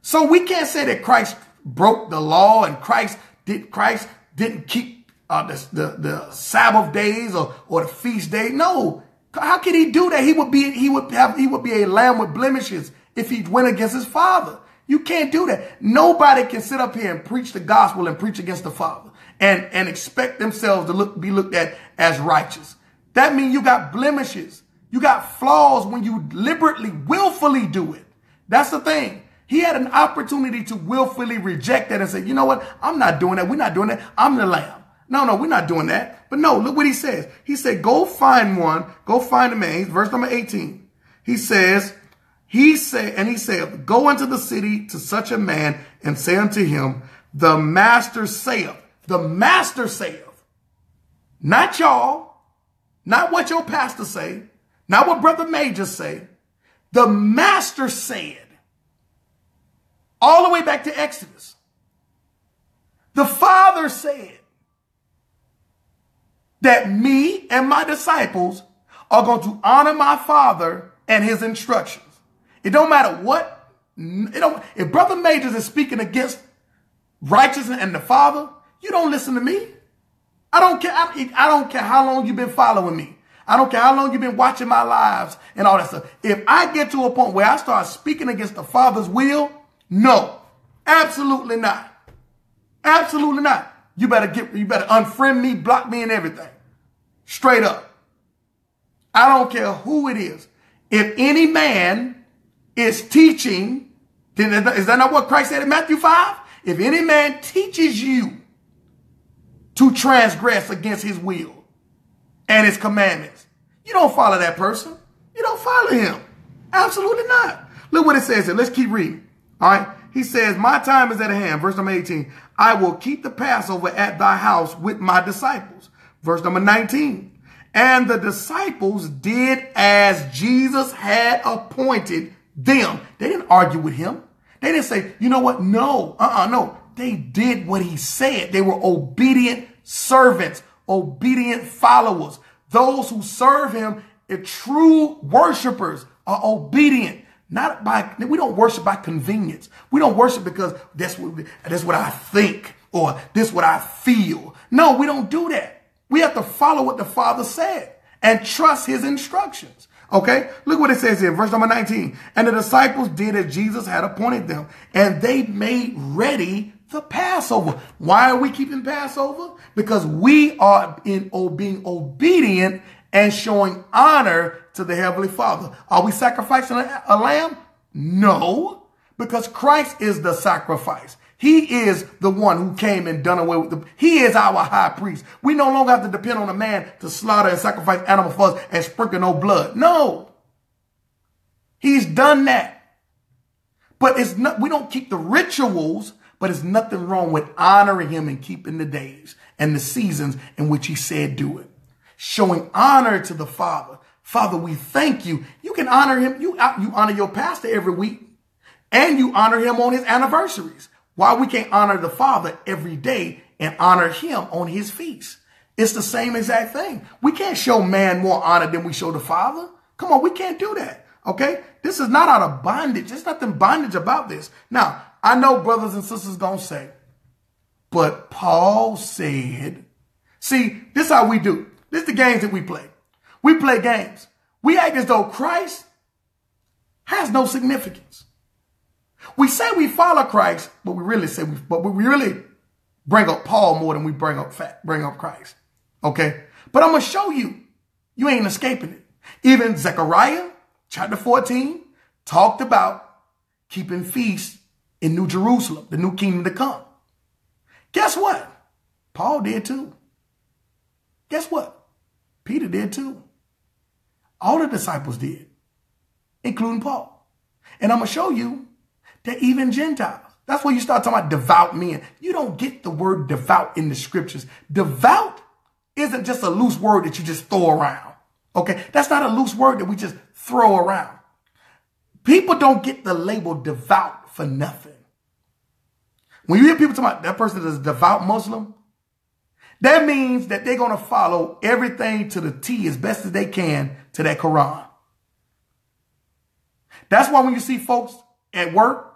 So we can't say that Christ broke the law and Christ didn't keep the Sabbath days or the feast day. No. How could he do that? He would be a lamb with blemishes if he went against his Father. You can't do that. Nobody can sit up here and preach the gospel and preach against the Father and expect themselves to be looked at as righteous. That means you got blemishes. You got flaws when you deliberately, willfully do it. That's the thing. He had an opportunity to willfully reject that and say, you know what? I'm not doing that. We're not doing that. I'm the lamb. No, we're not doing that. But no, look what he says. He said, go find one. Go find a man. Verse number 18. He said, go into the city to such a man and say unto him, the master saith, not y'all, not what your pastor say, not what Brother Major say. The master said, all the way back to Exodus. The Father said that me and my disciples are going to honor my Father and his instructions. It don't matter what. If Brother Majors is speaking against righteousness and the Father, you don't listen to me. I don't care. I don't care how long you've been following me. I don't care how long you've been watching my lives and all that stuff. If I get to a point where I start speaking against the Father's will, no, absolutely not. Absolutely not. You better unfriend me, block me and everything. Straight up. I don't care who it is. If any man is teaching, is that not what Christ said in Matthew 5? If any man teaches you to transgress against his will and his commandments, you don't follow that person. You don't follow him. Absolutely not. Look what it says here. Let's keep reading. All right. He says, my time is at hand. Verse number 18. I will keep the Passover at thy house with my disciples. Verse number 19. And the disciples did as Jesus had appointed them. They didn't argue with him. They didn't say, you know what? No, no. They did what he said. They were obedient servants, obedient followers. Those who serve him, true worshipers, are obedient. We don't worship by convenience. We don't worship because that's what I think or this what I feel. No, we don't do that. We have to follow what the Father said and trust his instructions. Okay, look what it says here, verse number 19. And the disciples did as Jesus had appointed them, and they made ready the Passover. Why are we keeping Passover? Because we are being obedient and showing honor to the Heavenly Father. Are we sacrificing a lamb? No, because Christ is the sacrifice. He is the one who came and done away with he is our high priest. We no longer have to depend on a man to slaughter and sacrifice animal for us and sprinkle no blood. No. He's done that. But we don't keep the rituals, but there's nothing wrong with honoring him and keeping the days and the seasons in which he said do it. Showing honor to the Father. Father, we thank you. You can honor him. You honor your pastor every week, and you honor him on his anniversaries. Why we can't honor the Father every day and honor him on his feast? It's the same exact thing. We can't show man more honor than we show the Father. Come on, we can't do that. Okay? This is not out of bondage. There's nothing bondage about this. Now, I know brothers and sisters gonna say, but Paul said, see, this is how we do. This is the games that we play. We play games. We act as though Christ has no significance. We say we follow Christ, but we really bring up Paul more than we bring up Christ. Okay? But I'm going to show you, you ain't escaping it. Even Zechariah chapter 14 talked about keeping feasts in New Jerusalem, the new kingdom to come. Guess what? Paul did too. Guess what? Peter did too. All the disciples did, including Paul. And I'm going to show you that even Gentiles. That's where you start talking about devout men. You don't get the word devout in the scriptures. Devout isn't just a loose word that you just throw around. Okay? That's not a loose word that we just throw around. People don't get the label devout for nothing. When you hear people talking about that person is a devout Muslim, that means that they're going to follow everything to the T as best as they can to that Quran. That's why when you see folks at work,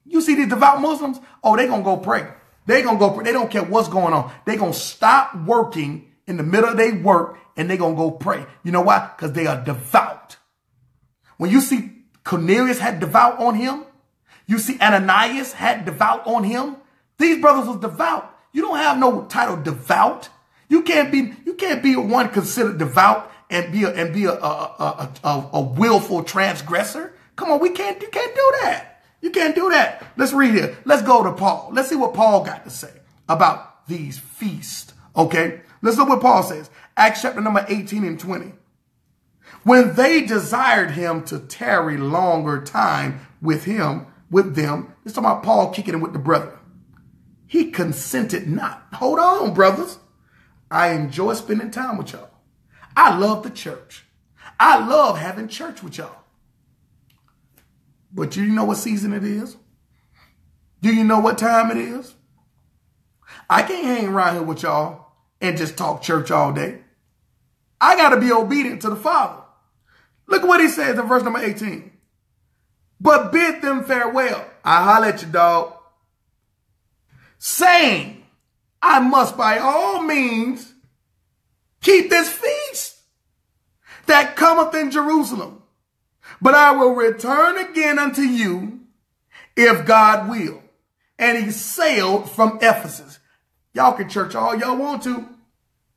you see these devout Muslims, oh, they're going to go pray. They're going to go pray. They don't care what's going on. They're going to stop working in the middle of their work and they're going to go pray. You know why? Because they are devout. When you see Cornelius had devout on him, you see Ananias had devout on him. These brothers was devout. You don't have no title devout. You can't be one considered devout and be a willful transgressor. Come on, you can't do that. You can't do that. Let's read here. Let's go to Paul. Let's see what Paul got to say about these feasts. Okay, let's look what Paul says. Acts chapter number 18 and 20. When they desired him to tarry longer time with them, it's talking about Paul kicking him with the brother. He consented not. Hold on, brothers. I enjoy spending time with y'all. I love the church. I love having church with y'all. But do you know what season it is? Do you know what time it is? I can't hang around here with y'all and just talk church all day. I got to be obedient to the Father. Look at what he says in verse number 18. But bid them farewell. I holler at you, dog. Saying, I must by all means keep this feast that cometh in Jerusalem. But I will return again unto you if God will. And he sailed from Ephesus. Y'all can church all y'all want to.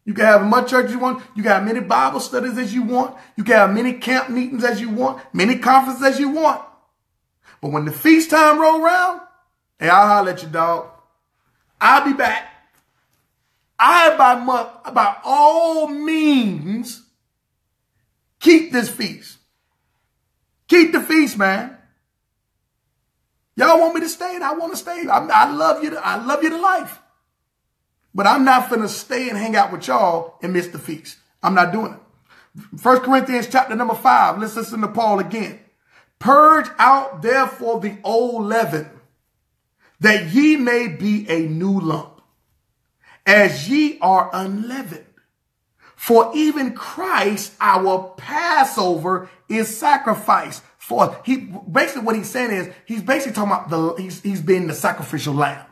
You can have as much church as you want. You can have many Bible studies as you want. You can have many camp meetings as you want. Many conferences as you want. But when the feast time roll around, hey, I'll holler at you, dog. I'll be back. By all means, keep this feast. Keep the feast, man. Y'all want me to stay? I want to stay. I love you. I love you to life. But I'm not finna stay and hang out with y'all and miss the feast. I'm not doing it. 1 Corinthians chapter number 5. Let's listen to Paul again. Purge out therefore the old leaven, that ye may be a new lump, as ye are unleavened. For even Christ, our Passover, is sacrificed. For basically what he's saying is, he's basically talking about he's been the sacrificial lamb.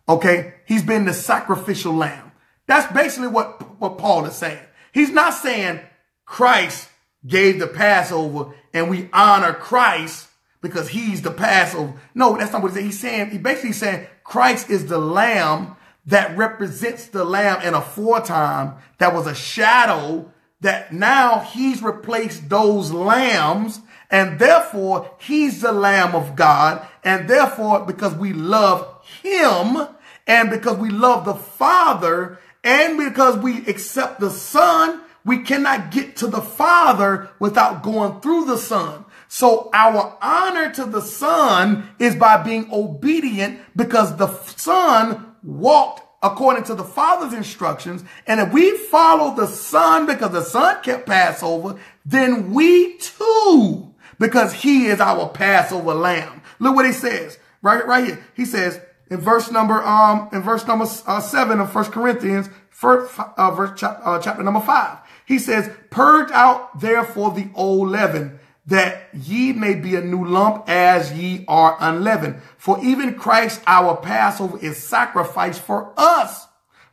Okay? He's been the sacrificial lamb. That's basically what Paul is saying. He's not saying Christ gave the Passover and we honor Christ because he's the Passover. No, that's not what he's saying. He's basically saying Christ is the lamb that represents the lamb in aforetime that was a shadow, that now he's replaced those lambs, and therefore he's the Lamb of God. And therefore, because we love him and because we love the Father and because we accept the Son, we cannot get to the Father without going through the Son. So our honor to the Son is by being obedient, because the Son walked according to the Father's instructions. And if we follow the Son because the Son kept Passover, then we too, because he is our Passover lamb. Look what he says right here. He says in verse number 7 of 1 Corinthians, chapter number 5. He says, purge out therefore the old leaven, that ye may be a new lump, as ye are unleavened. For even Christ our Passover is sacrificed for us.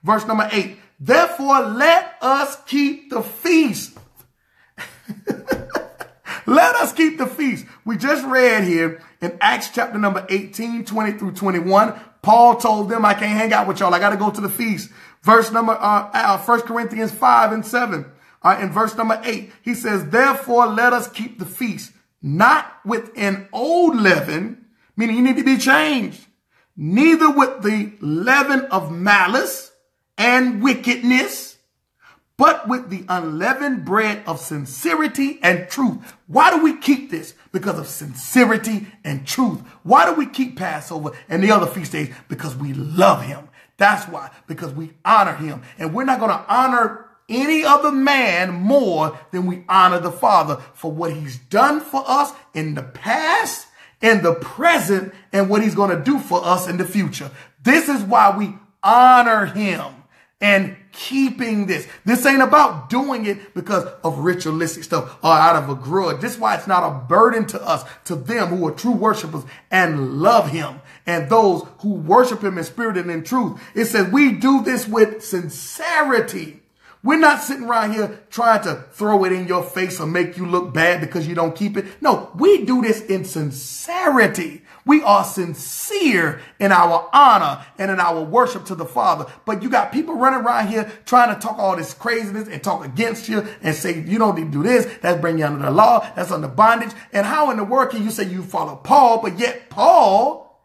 Verse number 8. Therefore let us keep the feast. Let us keep the feast. We just read here in Acts chapter number 18, 20 through 21. Paul told them, I can't hang out with y'all. I got to go to the feast. Verse number 1 Corinthians 5 and 7. In verse number 8, he says, therefore let us keep the feast, not with an old leaven, meaning you need to be changed, neither with the leaven of malice and wickedness, but with the unleavened bread of sincerity and truth. Why do we keep this? Because of sincerity and truth. Why do we keep Passover and the other feast days? Because we love him. That's why, because we honor him. And we're not going to honor any other man more than we honor the Father for what he's done for us in the past in the present and what he's going to do for us in the future. This is why we honor him and keeping this. This ain't about doing it because of ritualistic stuff or out of a grudge. This is why it's not a burden to us, to them who are true worshipers and love him, and those who worship him in spirit and in truth. It says we do this with sincerity. We're not sitting around here trying to throw it in your face or make you look bad because you don't keep it. No, we do this in sincerity. We are sincere in our honor and in our worship to the Father. But you got people running around here trying to talk all this craziness and talk against you and say, you don't need to do this. That's bringing you under the law. That's under bondage. And how in the world can you say you follow Paul, but yet Paul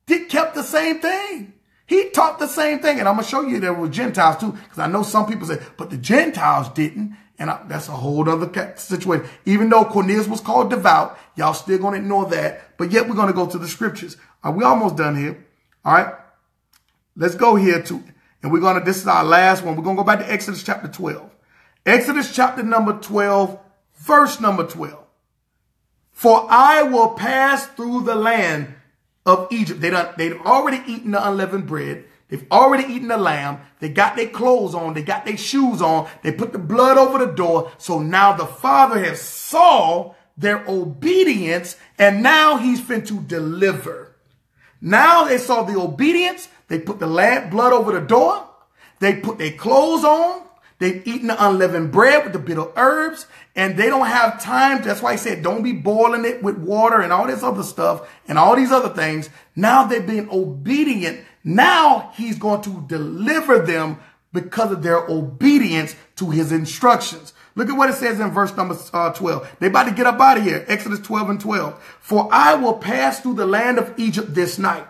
kept the same thing? He taught the same thing. And I'm going to show you there were Gentiles too, because I know some people say, but the Gentiles didn't. And that's a whole other situation. Even though Cornelius was called devout, y'all still going to ignore that. But yet we're going to go to the scriptures. Are we almost done here? All right. Let's go here too. And we're going to, this is our last one. We're going to go back to Exodus chapter 12. Exodus chapter number 12, verse number 12. For I will pass through the land of Egypt. They've already eaten the unleavened bread. They've already eaten the lamb. They got their clothes on. They got their shoes on. They put the blood over the door. So now the Father has saw their obedience, and now he's fin to deliver. Now they saw the obedience. They put the blood over the door. They put their clothes on. They've eaten the unleavened bread with the bitter herbs, and they don't have time. That's why he said, don't be boiling it with water and all this other stuff and all these other things. Now they're being obedient. Now he's going to deliver them because of their obedience to his instructions. Look at what it says in verse number 12. They about to get up out of here. Exodus 12 and 12. For I will pass through the land of Egypt this night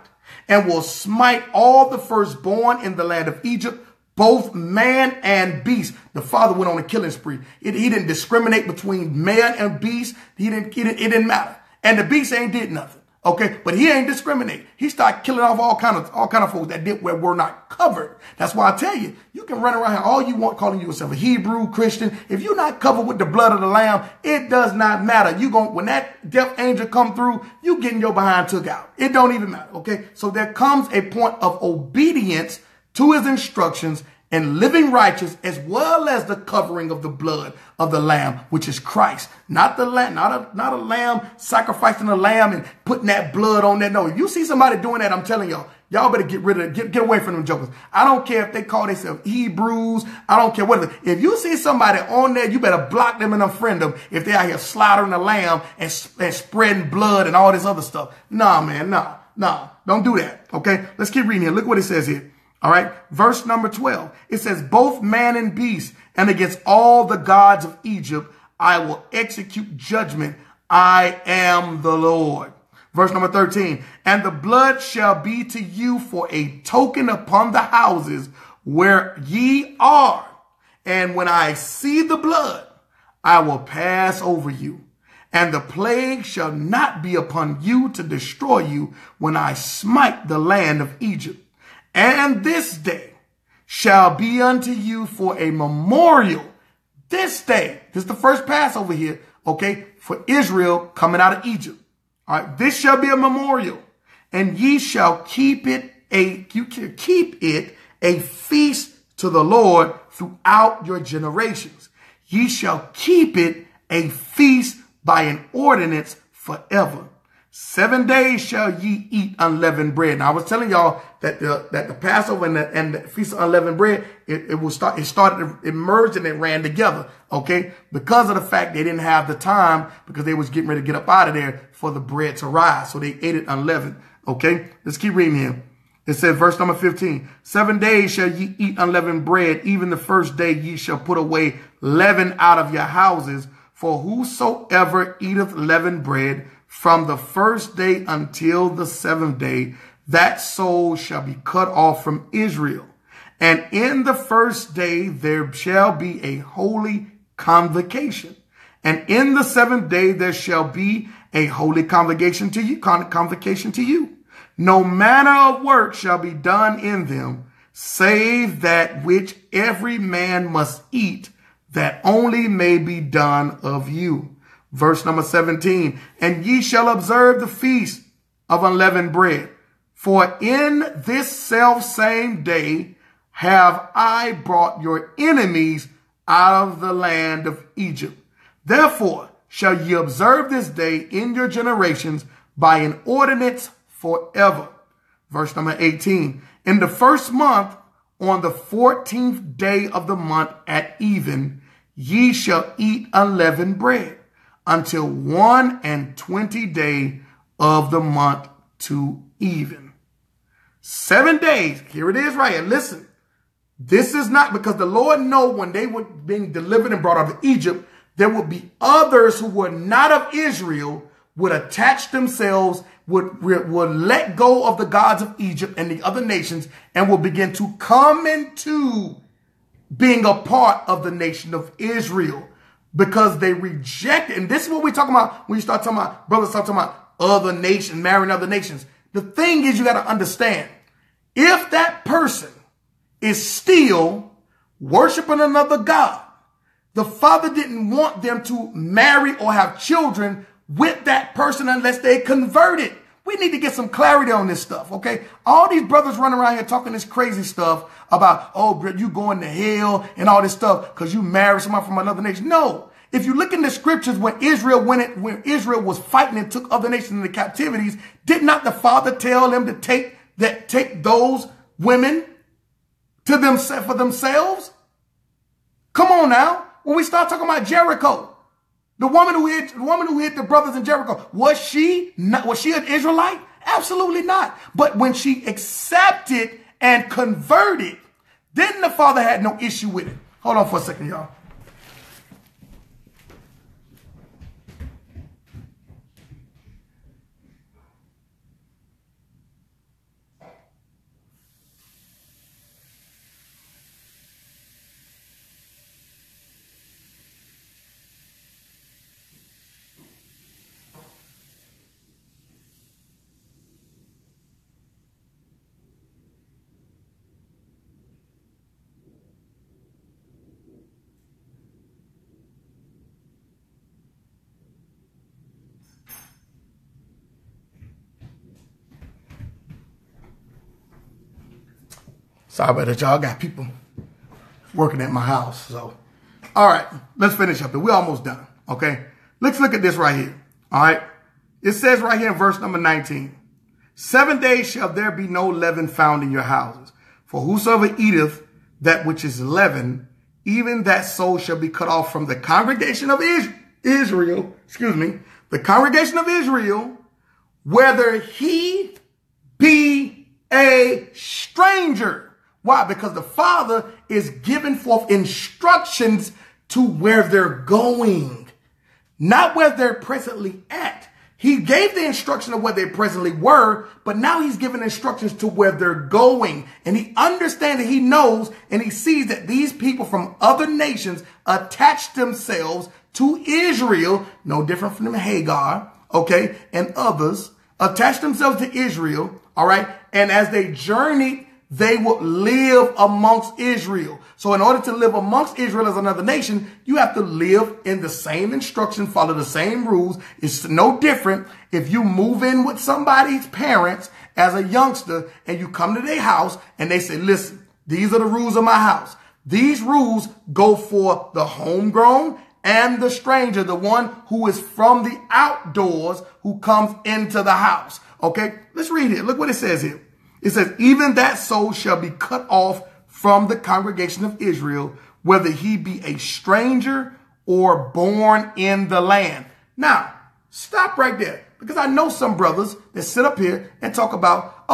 and will smite all the firstborn in the land of Egypt, both man and beast. The Father went on a killing spree. He didn't discriminate between man and beast. It didn't matter. And the beast ain't did nothing. Okay, but he ain't discriminate. He started killing off all kind of folks that were not covered. That's why I tell you, you can run around here all you want, calling yourself a Hebrew Christian. If you're not covered with the blood of the Lamb, it does not matter. When that death angel come through, you getting your behind took out. It don't even matter. Okay, so there comes a point of obedience to his instructions and living righteous, as well as the covering of the blood of the Lamb, which is Christ. Not the lamb, not a lamb sacrificing a lamb and putting that blood on that. No, if you see somebody doing that, I'm telling y'all better get rid of it. Get away from them jokers. I don't care if they call themselves Hebrews. I don't care what. If you see somebody on there, you better block them and unfriend them if they out here slaughtering a lamb and spreading blood and all this other stuff. Nah, man, nah. Don't do that. Okay, let's keep reading here. Look what it says here. All right. Verse number 12. It says, both man and beast, and against all the gods of Egypt, I will execute judgment. I am the Lord. Verse number 13. And the blood shall be to you for a token upon the houses where ye are. And when I see the blood, I will pass over you. And the plague shall not be upon you to destroy you when I smite the land of Egypt. And this day shall be unto you for a memorial. This day, this is the first Passover here, okay, for Israel coming out of Egypt. All right, this shall be a memorial, and ye shall keep it a feast to the Lord throughout your generations. Ye shall keep it a feast by an ordinance forever. 7 days shall ye eat unleavened bread. Now I was telling y'all that the Passover and the Feast of Unleavened Bread, it merged and it ran together. Okay. Because of the fact they didn't have the time, because they was getting ready to get up out of there for the bread to rise. So they ate it unleavened. Okay. Let's keep reading here. It says verse number 15, 7 days shall ye eat unleavened bread. Even the first day ye shall put away leaven out of your houses. For whosoever eateth leavened bread from the first day until the seventh day, that soul shall be cut off from Israel. And in the first day there shall be a holy convocation. And in the seventh day there shall be a holy convocation to you. No manner of work shall be done in them, save that which every man must eat, that only may be done of you. Verse number 17, and ye shall observe the feast of unleavened bread. For in this self same day have I brought your enemies out of the land of Egypt. Therefore shall ye observe this day in your generations by an ordinance forever. Verse number 18, in the first month, on the 14th day of the month at even, ye shall eat unleavened bread until 21 day of the month to even. 7 days. Here it is right here. Listen, this is not because the Lord know when they were being delivered and brought out of Egypt, there would be others who were not of Israel would attach themselves, would let go of the gods of Egypt and the other nations and will begin to come into being a part of the nation of Israel because they rejected. And this is what we're talking about when you start talking about, brothers start talking about other nations, marrying other nations. The thing is, you got to understand, if that person is still worshiping another God, the Father didn't want them to marry or have children with that person unless they converted. We need to get some clarity on this stuff, okay? All these brothers running around here talking this crazy stuff about, oh, you going to hell and all this stuff because you married somebody from another nation. No. If you look in the scriptures, when Israel was fighting and took other nations into captivities, did not the Father tell them to take those women to them for themselves? Come on now. When we start talking about Jericho, the woman who hit the brothers in Jericho, was she an Israelite? Absolutely not. But when she accepted and converted, then the Father had no issue with it. Hold on for a second, y'all. Sorry about that, y'all. I got people working at my house. So, all right, let's finish up. We're almost done, okay? Let's look at this right here, all right? It says right here in verse number 19, 7 days shall there be no leaven found in your houses. For whosoever eateth that which is leavened, even that soul shall be cut off from the congregation of Israel, the congregation of Israel, whether he be a stranger. Why? Because the Father is giving forth instructions to where they're going, not where they're presently at. He gave the instruction of where they presently were, but now he's giving instructions to where they're going. And he understands, he knows, and he sees that these people from other nations attach themselves to Israel, no different from Hagar, okay, and others attach themselves to Israel, all right? And as they journeyed, they would live amongst Israel. So in order to live amongst Israel as another nation, you have to live in the same instruction, follow the same rules. It's no different if you move in with somebody's parents as a youngster and you come to their house and they say, listen, these are the rules of my house. These rules go for the homegrown and the stranger, the one who is from the outdoors who comes into the house. Okay, let's read it. Look what it says here. It says, even that soul shall be cut off from the congregation of Israel, whether he be a stranger or born in the land. Now, stop right there, because I know some brothers that sit up here and talk about,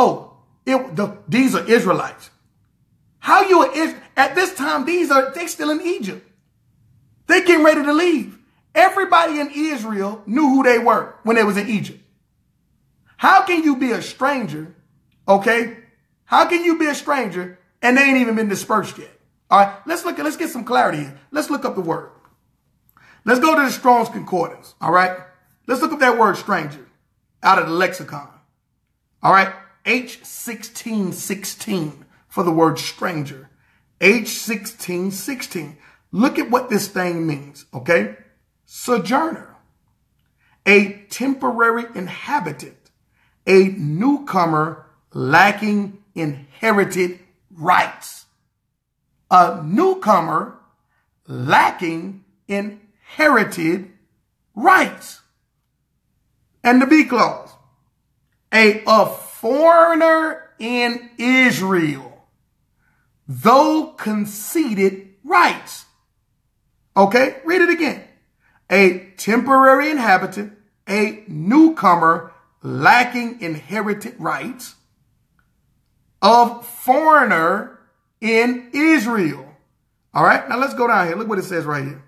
these are Israelites. How you at this time, they still in Egypt. They getting ready to leave. Everybody in Israel knew who they were when they was in Egypt. How can you be a stranger? Okay, how can you be a stranger and they ain't even been dispersed yet? All right, let's get some clarity here. Let's look up the word. Let's go to the Strong's Concordance. All right, let's look up that word stranger out of the lexicon. All right, H1616 for the word stranger. H1616. Look at what this thing means. Okay, sojourner. a temporary inhabitant, a newcomer lacking inherited rights. A newcomer lacking inherited rights. And the B clause, a foreigner in Israel, though conceded rights. Okay, read it again. A temporary inhabitant, a newcomer lacking inherited rights, of foreigner in Israel. All right, now let's go down here. Look what it says right here.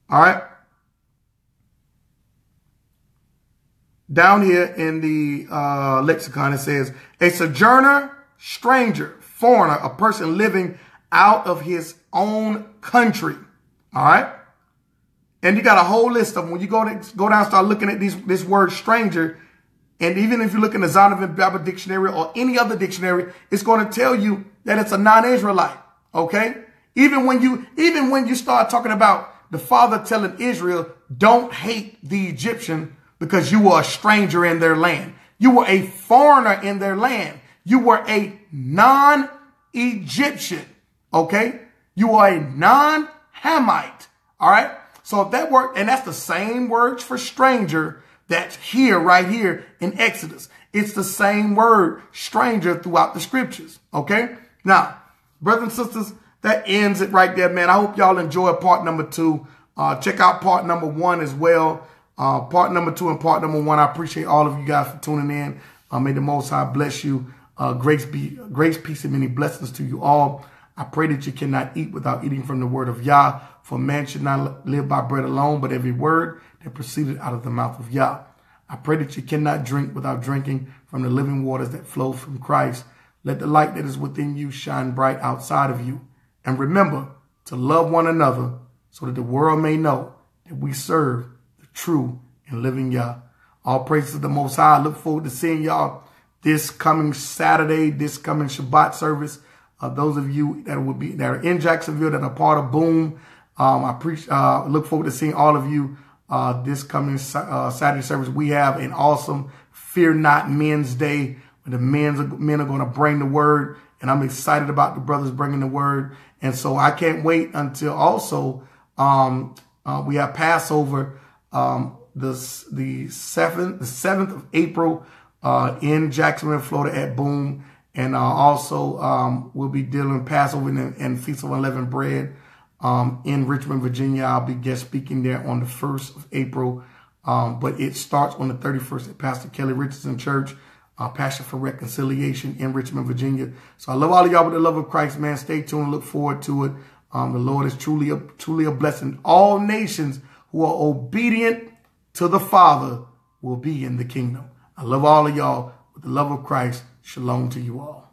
All right. Down here in the lexicon, it says a sojourner, stranger, foreigner, a person living out of his own country. All right. And you got a whole list of them. When you go down and start looking at this word stranger, and even if you look in the Zondervan Bible Dictionary or any other dictionary, it's going to tell you that it's a non-Israelite. Okay. Even when you start talking about the Father telling Israel, don't hate the Egyptian because you were a stranger in their land. You were a foreigner in their land. You were a non-Egyptian. Okay. You are a non-Hamite. All right. So if that word, and that's the same word for stranger that's here, right here in Exodus. It's the same word, stranger, throughout the scriptures. Okay. Now, brothers and sisters, that ends it right there, man. I hope y'all enjoy part number 2. Check out part number 1 as well. Part number 2 and part number 1. I appreciate all of you guys for tuning in. May the Most High bless you. Grace, peace, and many blessings to you all. I pray that you cannot eat without eating from the word of Yah. For man should not live by bread alone, but every word that proceeded out of the mouth of Yah. I pray that you cannot drink without drinking from the living waters that flow from Christ. Let the light that is within you shine bright outside of you. And remember to love one another so that the world may know that we serve the true and living Yah. All praise to the Most High. I look forward to seeing y'all this coming Saturday, this coming Shabbat service. Those of you that are in Jacksonville, that are part of Boom, I look forward to seeing all of you this coming Saturday service. We have an awesome Fear Not Men's Day, where the men are going to bring the word, and I'm excited about the brothers bringing the word. And so I can't wait until also we have Passover the 7th of April in Jacksonville, Florida at Boom. And also we'll be dealing Passover and Feast of Unleavened Bread in Richmond, Virginia. I'll be guest speaking there on the 1st of April. But it starts on the 31st at Pastor Kelly Richardson Church, Pastor for Reconciliation in Richmond, Virginia. So I love all of y'all with the love of Christ, man. Stay tuned. Look forward to it. The Lord is truly a blessing. All nations who are obedient to the Father will be in the kingdom. I love all of y'all with the love of Christ. Shalom to you all.